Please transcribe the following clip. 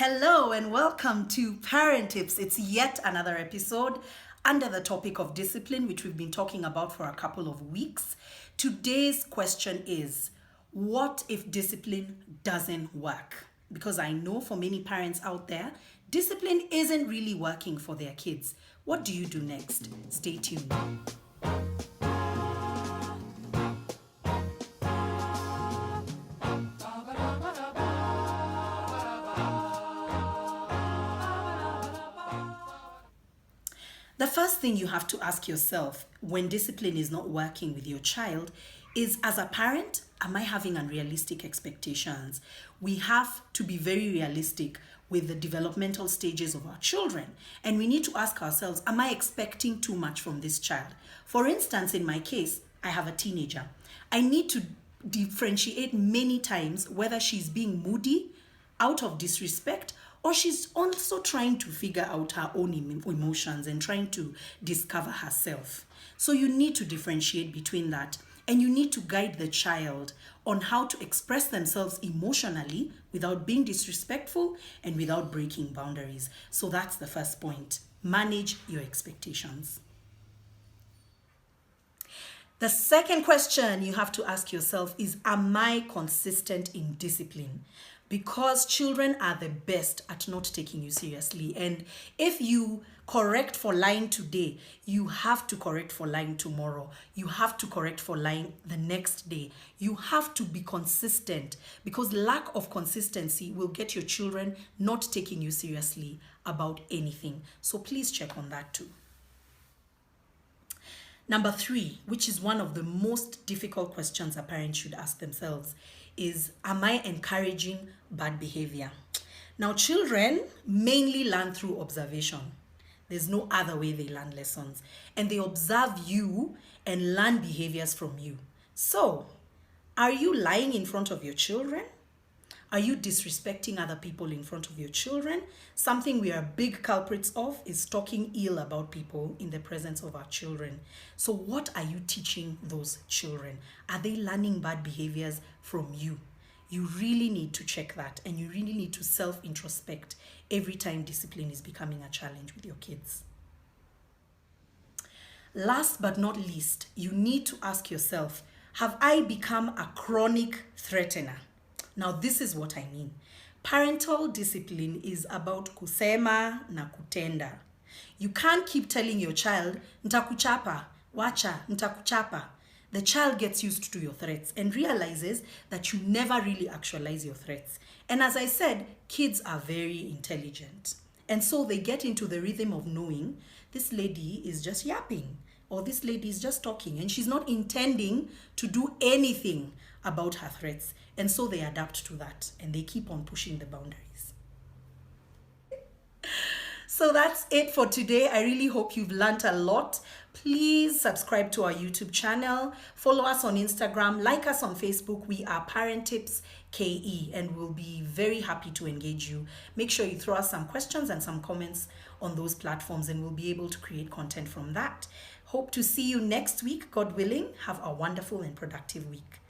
Hello and welcome to Parentips. It's yet another episode under the topic of discipline, which we've been talking about for a couple of weeks. Today's question is, what if discipline doesn't work? Because I know for many parents out there, discipline isn't really working for their kids. What do you do next? Stay tuned. The first thing you have to ask yourself when discipline is not working with your child is, as a parent, am I having unrealistic expectations? We have to be very realistic with the developmental stages of our children. And we need to ask ourselves, am I expecting too much from this child? For instance, in my case, I have a teenager. I need to differentiate many times whether she's being moody, out of disrespect, or she's also trying to figure out her own emotions and trying to discover herself. So you need to differentiate between that, and you need to guide the child on how to express themselves emotionally without being disrespectful and without breaking boundaries. So that's the first point. Manage your expectations. The second question you have to ask yourself is, am I consistent in discipline? Because children are the best at not taking you seriously. And if you correct for lying today, you have to correct for lying tomorrow. You have to correct for lying the next day. You have to be consistent, because lack of consistency will get your children not taking you seriously about anything. So please check on that too. Number 3, which is one of the most difficult questions a parent should ask themselves, is, am I encouraging bad behavior? Now, children mainly learn through observation. There's no other way they learn lessons. And they observe you and learn behaviors from you. So, are you lying in front of your children? Are you disrespecting other people in front of your children? Something we are big culprits of is talking ill about people in the presence of our children. So what are you teaching those children? Are they learning bad behaviors from you? You really need to check that, and you really need to self-introspect every time discipline is becoming a challenge with your kids. Last but not least, you need to ask yourself, have I become a chronic threatener? Now, this is what I mean. Parental discipline is about kusema na kutenda. You can't keep telling your child, nitakuchapa, wacha, nitakuchapa. The child gets used to your threats and realizes that you never really actualize your threats. And as I said, kids are very intelligent. And so they get into the rhythm of knowing this lady is just yapping, or this lady is just talking, and she's not intending to do anything about her threats. And so they adapt to that, and they keep on pushing the boundaries. So that's it for today. I really hope you've learned a lot. Please subscribe to our YouTube channel, follow us on Instagram, like us on Facebook. We are Parentips KE, and we'll be very happy to engage you. Make sure you throw us some questions and some comments on those platforms, and we'll be able to create content from that. Hope to see you next week, God willing. Have a wonderful and productive week.